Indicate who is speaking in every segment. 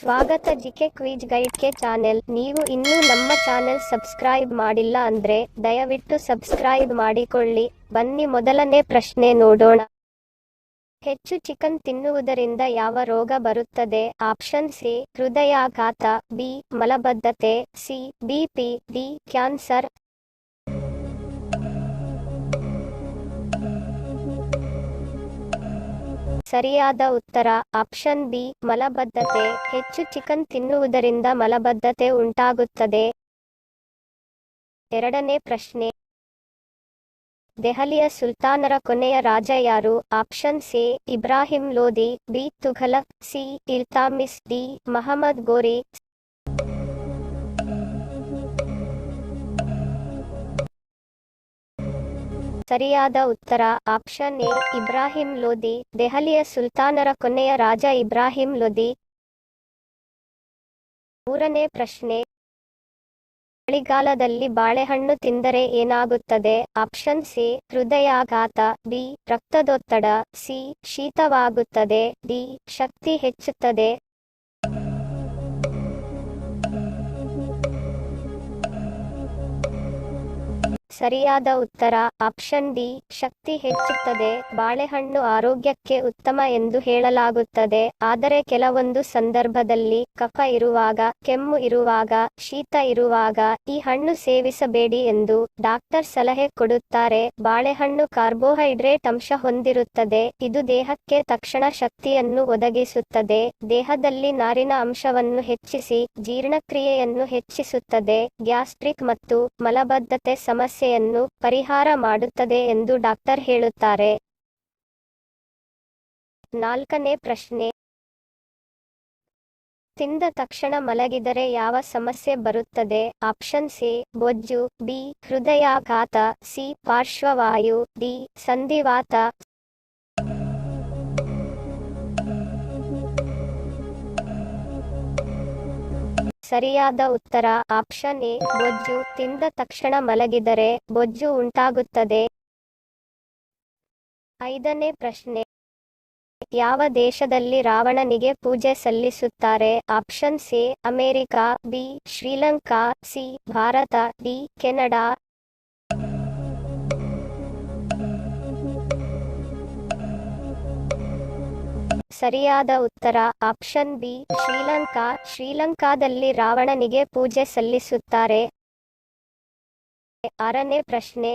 Speaker 1: ಸ್ವಾಗತ GK quiz ಗೈಡ್ಗೆ channel. ನೀವು ಇನ್ನೂ ನಮ್ಮ ಚಾನೆಲ್ ಸಬ್ಸ್ಕ್ರೈಬ್ ಮಾಡಿಲ್ಲ ಅಂದ್ರೆ ದಯವಿಟ್ಟು ಸಬ್ಸ್ಕ್ರೈಬ್ ಮಾಡಿಕೊಳ್ಳಿ. ಬನ್ನಿ ಮೊದಲನೇ ಪ್ರಶ್ನೆ ನೋಡೋಣ. ಹೆಚ್ಚು ಚಿಕನ್ ತಿನ್ನುವುದರಿಂದ ಯಾವ ರೋಗ ಬರುತ್ತದೆ? ಆಪ್ಷನ್ ಸಿ ಹೃದಯಾಘಾತ, ಬಿ ಮಲಬದ್ಧತೆ, ಸಿ ಬಿಪಿ, ಡಿ ಕ್ಯಾನ್ಸರ್. ಸರಿಯಾದ ಉತ್ತರ ಆಪ್ಷನ್ ಬಿ ಮಲಬದ್ಧತೆ. ಹೆಚ್ಚು ಚಿಕನ್ ತಿನ್ನುವುದರಿಂದ ಮಲಬದ್ಧತೆ ಉಂಟಾಗುತ್ತದೆ. ಎರಡನೇ ಪ್ರಶ್ನೆ. ದೆಹಲಿಯ ಸುಲ್ತಾನರ ಕೊನೆಯ ರಾಜ ಯಾರು? Option C Ibrahim Lodi, B Tughlaq, C Iltutmish, D Mahmud Ghori. ಸರಿಯಾದ ಉತ್ತರ ಆಪ್ಷನ್ ಎ ಇಬ್ರಾಹಿಂ ಲೋಧಿ. ದೆಹಲಿಯ ಸುಲ್ತಾನರ ಕೊನೆಯ ರಾಜ ಇಬ್ರಾಹಿಂ ಲೋಧಿ. ಮೂರನೇ ಪ್ರಶ್ನೆ. ಚಳಿಗಾಲದಲ್ಲಿ ಬಾಳೆಹಣ್ಣು ತಿಂದರೆ ಏನಾಗುತ್ತದೆ? ಆಪ್ಷನ್ ಸಿ ಹೃದಯಾಘಾತ, ಬಿ ರಕ್ತದೊತ್ತಡ, ಸಿ ಶೀತವಾಗುತ್ತದೆ, ಡಿ ಶಕ್ತಿ ಹೆಚ್ಚುತ್ತದೆ. ಸರಿಯಾದ ಉತ್ತರ ಆಪ್ಷನ್ ಡಿ ಶಕ್ತಿ ಹೆಚ್ಚುತ್ತದೆ. ಬಾಳೆಹಣ್ಣು ಆರೋಗ್ಯಕ್ಕೆ ಉತ್ತಮ ಎಂದು ಹೇಳಲಾಗುತ್ತದೆ. ಆದರೆ ಕೆಲವೊಂದು ಸಂದರ್ಭದಲ್ಲಿ ಕಫ ಇರುವಾಗ, ಕೆಮ್ಮು ಇರುವಾಗ, ಶೀತ ಇರುವಾಗ ಈ ಹಣ್ಣು ಸೇವಿಸಬೇಡಿ ಎಂದು ಡಾಕ್ಟರ್ ಸಲಹೆ ಕೊಡುತ್ತಾರೆ. ಬಾಳೆಹಣ್ಣು ಕಾರ್ಬೋಹೈಡ್ರೇಟ್ ಅಂಶ ಹೊಂದಿರುತ್ತದೆ. ಇದು ದೇಹಕ್ಕೆ ತಕ್ಷಣ ಶಕ್ತಿಯನ್ನು ಒದಗಿಸುತ್ತದೆ. ದೇಹದಲ್ಲಿ ನಾರಿನ ಅಂಶವನ್ನು ಹೆಚ್ಚಿಸಿ ಜೀರ್ಣಕ್ರಿಯೆಯನ್ನು ಹೆಚ್ಚಿಸುತ್ತದೆ. ಗ್ಯಾಸ್ಟ್ರಿಕ್ ಮತ್ತು ಮಲಬದ್ಧತೆ ಸಮಸ್ಯೆಯನ್ನು ಪರಿಹಾರ ಮಾಡುತ್ತದೆ ಎಂದು ಡಾಕ್ಟರ್ ಹೇಳುತ್ತಾರೆ. ನಾಲ್ಕನೇ ಪ್ರಶ್ನೆ. ತಿಂದ ತಕ್ಷಣ ಮಲಗಿದರೆ ಯಾವ ಸಮಸ್ಯೆ ಬರುತ್ತದೆ? ಆಪ್ಷನ್ ಸಿ ಬೊಜ್ಜು, ಬಿ ಹೃದಯಾಘಾತ, ಸಿ ಪಾರ್ಶ್ವವಾಯು, ಡಿ ಸಂಧಿವಾತ. ಸರಿಯಾದ ಉತ್ತರ ಆಪ್ಷನ್ ಎ ಬೊಜ್ಜು. ತಿಂದ ತಕ್ಷಣ ಮಲಗಿದರೆ ಬೊಜ್ಜು ಉಂಟಾಗುತ್ತದೆ. ಐದನೇ ಪ್ರಶ್ನೆ. ಯಾವ ದೇಶದಲ್ಲಿ ರಾವಣನಿಗೆ ಪೂಜೆ ಸಲ್ಲಿಸುತ್ತಾರೆ? Option C America, B Sri Lanka, C Bharat, D Canada. ಸರಿಯಾದ ಉತ್ತರ ಆಪ್ಷನ್ ಬಿ ಶ್ರೀಲಂಕಾ. ಶ್ರೀಲಂಕಾದಲ್ಲಿ ರಾವಣನಿಗೆ ಪೂಜೆ ಸಲ್ಲಿಸುತ್ತಾರೆ. ಆರನೇ ಪ್ರಶ್ನೆ.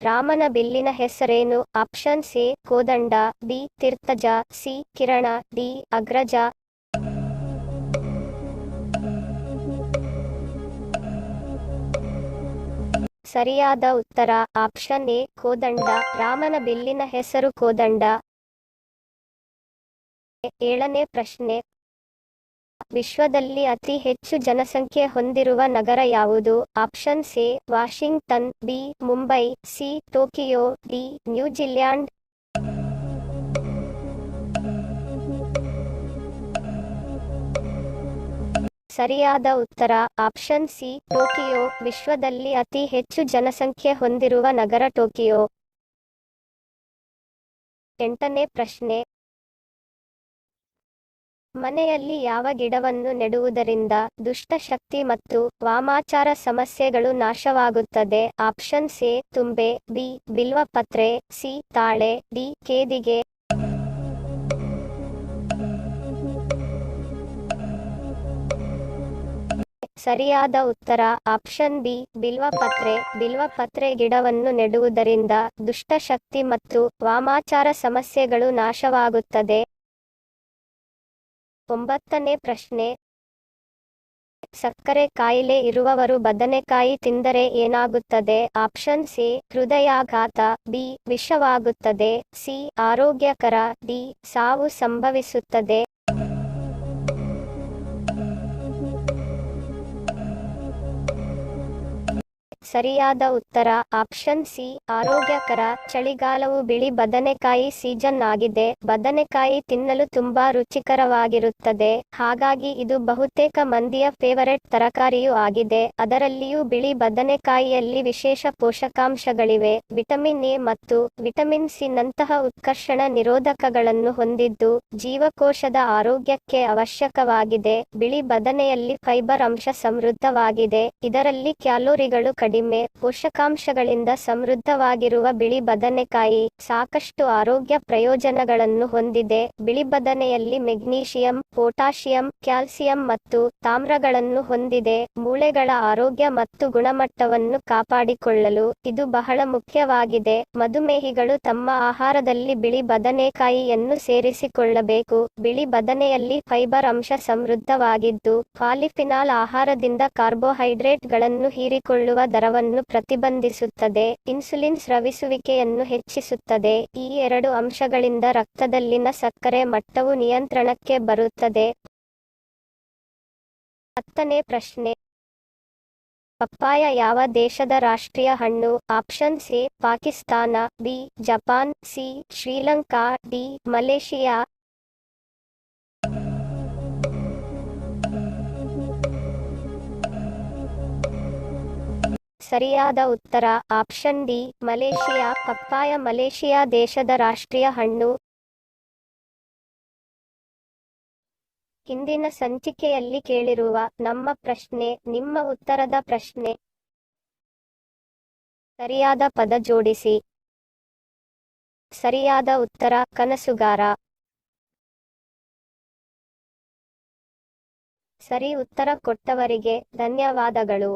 Speaker 1: ರಾಮನ ಬಿಲ್ಲಿನ ಹೆಸರೇನು? ಆಪ್ಷನ್ ಸಿ ಕೋದಂಡ, ಬಿ ತೀರ್ಥಜ, ಸಿ ಕಿರಣ, ಡಿ ಅಗ್ರಜ. ಸರಿಯಾದ ಉತ್ತರ ಆಪ್ಷನ್ ಎ ಕೋದಂಡ. ರಾಮನ ಬಿಲ್ಲಿನ ಹೆಸರು ಕೋದಂಡ. ಏಳನೇ ಪ್ರಶ್ನೆ. ವಿಶ್ವದಲ್ಲಿ ಅತಿ ಹೆಚ್ಚು ಜನಸಂಖ್ಯೆ ಹೊಂದಿರುವ ನಗರ ಯಾವುದು? Option C Washington, B Mumbai, C Tokyo, D New Zealand. ಸರಿಯಾದ ಉತ್ತರ ಆಪ್ಷನ್ ಸಿ ಟೋಕಿಯೋ. ವಿಶ್ವದಲ್ಲಿ ಅತಿ ಹೆಚ್ಚು ಜನಸಂಖ್ಯೆ ಹೊಂದಿರುವ ನಗರ ಟೋಕಿಯೋ. ಎಂಟನೇ ಪ್ರಶ್ನೆ. ಮನೆಯಲ್ಲಿ ಯಾವ ಗಿಡವನ್ನು ನೆಡುವುದರಿಂದ ದುಷ್ಟ ಶಕ್ತಿ ಮತ್ತು ವಾಮಾಚಾರ ಸಮಸ್ಯೆಗಳು ನಾಶವಾಗುತ್ತದೆ? ಆಪ್ಷನ್ ಸಿ ತುಂಬೆ, ಬಿ ಬಿಲ್ವಪತ್ರೆ, ಸಿ ತಾಳೆ, ಡಿ ಕೇದಿಗೆ. ಸರಿಯಾದ ಉತ್ತರ ಆಪ್ಷನ್ ಬಿ ಬಿಲ್ವಪತ್ರೆ. ಬಿಲ್ವಪತ್ರೆ ಗಿಡವನ್ನು ನೆಡುವುದರಿಂದ ದುಷ್ಟ ಶಕ್ತಿ ಮತ್ತು ವಾಮಾಚಾರ ಸಮಸ್ಯೆಗಳು ನಾಶವಾಗುತ್ತದೆ. ಒಂಬತ್ತನೇ ಪ್ರಶ್ನೆ. ಸಕ್ಕರೆ ಕಾಯಿಲೆ ಇರುವವರು ಬದನೆಕಾಯಿ ತಿಂದರೆ ಏನಾಗುತ್ತದೆ? ಆಪ್ಷನ್ ಸಿ ಹೃದಯಾಘಾತ, ಬಿ ವಿಷವಾಗುತ್ತದೆ, ಸಿ ಆರೋಗ್ಯಕರ, ಡಿ ಸಾವು ಸಂಭವಿಸುತ್ತದೆ. ಸರಿಯಾದ ಉತ್ತರ ಆಪ್ಷನ್ ಸಿ ಆರೋಗ್ಯಕರ. ಚಳಿಗಾಲವು ಬಿಳಿ ಬದನೆಕಾಯಿ ಸೀಸನ್ ಆಗಿದೆ. ಬದನೆಕಾಯಿ ತಿನ್ನಲು ತುಂಬಾ ರುಚಿಕರವಾಗಿರುತ್ತದೆ, ಹಾಗಾಗಿ ಇದು ಬಹುತೇಕ ಮಂದಿಯ ಫೇವರೆಟ್ ತರಕಾರಿಯೂ ಆಗಿದೆ. ಅದರಲ್ಲಿಯೂ ಬಿಳಿ ಬದನೆಕಾಯಿಯಲ್ಲಿ ವಿಶೇಷ ಪೋಷಕಾಂಶಗಳಿವೆ. ವಿಟಮಿನ್ ಎ ಮತ್ತು ವಿಟಮಿನ್ ಸಿ ನಂತಹ ಉತ್ಕರ್ಷಣ ನಿರೋಧಕಗಳನ್ನು ಹೊಂದಿದ್ದು ಜೀವಕೋಶದ ಆರೋಗ್ಯಕ್ಕೆ ಅವಶ್ಯಕವಾಗಿದೆ. ಬಿಳಿ ಬದನೆಯಲ್ಲಿ ಫೈಬರ್ ಅಂಶ ಸಮೃದ್ಧವಾಗಿದೆ. ಇದರಲ್ಲಿ ಕ್ಯಾಲೋರಿಗಳು ಕಡಿಮೆ. ಪೋಷಕಾಂಶಗಳಿಂದ ಸಮೃದ್ಧವಾಗಿರುವ ಬಿಳಿ ಬದನೆಕಾಯಿ ಸಾಕಷ್ಟು ಆರೋಗ್ಯ ಪ್ರಯೋಜನಗಳನ್ನು ಹೊಂದಿದೆ. ಬಿಳಿ ಬದನೆಯಲ್ಲಿ ಮೆಗ್ನೀಷಿಯಂ, ಪೊಟ್ಯಾಷಿಯಂ, ಕ್ಯಾಲ್ಸಿಯಂ ಮತ್ತು ತಾಮ್ರಗಳನ್ನು ಹೊಂದಿದೆ. ಮೂಳೆಗಳ ಆರೋಗ್ಯ ಮತ್ತು ಗುಣಮಟ್ಟವನ್ನು ಕಾಪಾಡಿಕೊಳ್ಳಲು ಇದು ಬಹಳ ಮುಖ್ಯವಾಗಿದೆ. ಮಧುಮೇಹಿಗಳು ತಮ್ಮ ಆಹಾರದಲ್ಲಿ ಬಿಳಿ ಬದನೆಕಾಯಿಯನ್ನು ಸೇರಿಸಿಕೊಳ್ಳಬೇಕು. ಬಿಳಿ ಬದನೆಯಲ್ಲಿ ಫೈಬರ್ ಅಂಶ ಸಮೃದ್ಧವಾಗಿದ್ದು ಪಾಲಿಫಿನಾಲ್ ಆಹಾರದಿಂದ ಕಾರ್ಬೋಹೈಡ್ರೇಟ್ಗಳನ್ನು ಹೀರಿಕೊಳ್ಳುವ ದರವನ್ನು ಪ್ರತಿಬಂಧಿಸುತ್ತದೆ. ಇನ್ಸುಲಿನ್ ಸ್ರವಿಸುವಿಕೆಯನ್ನು ಹೆಚ್ಚಿಸುತ್ತದೆ. ಈ ಎರಡು ಅಂಶಗಳಿಂದ ರಕ್ತದಲ್ಲಿನ ಸಕ್ಕರೆ ಮಟ್ಟವು ನಿಯಂತ್ರಣಕ್ಕೆ ಬರುತ್ತದೆ. 10ನೇ ಪ್ರಶ್ನೆ. ಪಪ್ಪಾಯ ಯಾವ ದೇಶದ ರಾಷ್ಟ್ರೀಯ ಹಣ್ಣು? Options A Pakistan, B Japan, C Sri Lanka, D Malaysia. ಸರಿಯಾದ ಉತ್ತರ option D Malaysia. Papaya Malaysia ದೇಶದ ರಾಷ್ಟ್ರೀಯ ಹಣ್ಣು. ಹಿಂದಿನ ಸಂಚಿಕೆಯಲ್ಲಿ ಕೇಳಿರುವ ನಮ್ಮ ಪ್ರಶ್ನೆ ನಿಮ್ಮ ಉತ್ತರದ ಪ್ರಶ್ನೆ. ಸರಿಯಾದ ಪದ ಜೋಡಿಸಿ. ಸರಿಯಾದ ಉತ್ತರ ಕನಸುಗಾರ. ಸರಿ ಉತ್ತರ ಕೊಟ್ಟವರಿಗೆ ಧನ್ಯವಾದಗಳು.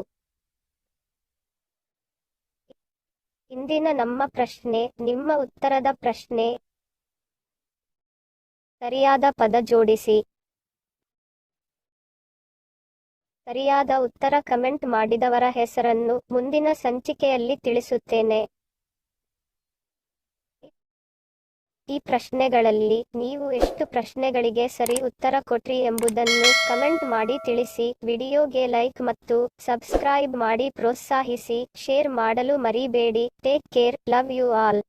Speaker 1: ಇಂದಿನ ನಮ್ಮ ಪ್ರಶ್ನೆ ನಿಮ್ಮ ಉತ್ತರದ ಪ್ರಶ್ನೆ. ಸರಿಯಾದ ಪದ ಜೋಡಿಸಿ. ಸರಿಯಾದ ಉತ್ತರ ಕಮೆಂಟ್ ಮಾಡಿದವರ ಹೆಸರನ್ನು ಮುಂದಿನ ಸಂಚಿಕೆಯಲ್ಲಿ ತಿಳಿಸುತ್ತೇನೆ. ಈ ಪ್ರಶ್ನೆಗಳಲ್ಲಿ ನೀವು ಎಷ್ಟು ಪ್ರಶ್ನೆಗಳಿಗೆ ಸರಿ ಉತ್ತರ ಕೊಟ್ರಿ ಎಂಬುದನ್ನು ಕಮೆಂಟ್ ಮಾಡಿ ತಿಳಿಸಿ. ವಿಡಿಯೋಗೆ ಲೈಕ್ ಮತ್ತು ಸಬ್ಸ್ಕ್ರೈಬ್ ಮಾಡಿ ಪ್ರೋತ್ಸಾಹಿಸಿ. ಶೇರ್ ಮಾಡಲು ಮರಿಬೇಡಿ. Take care. Love you all.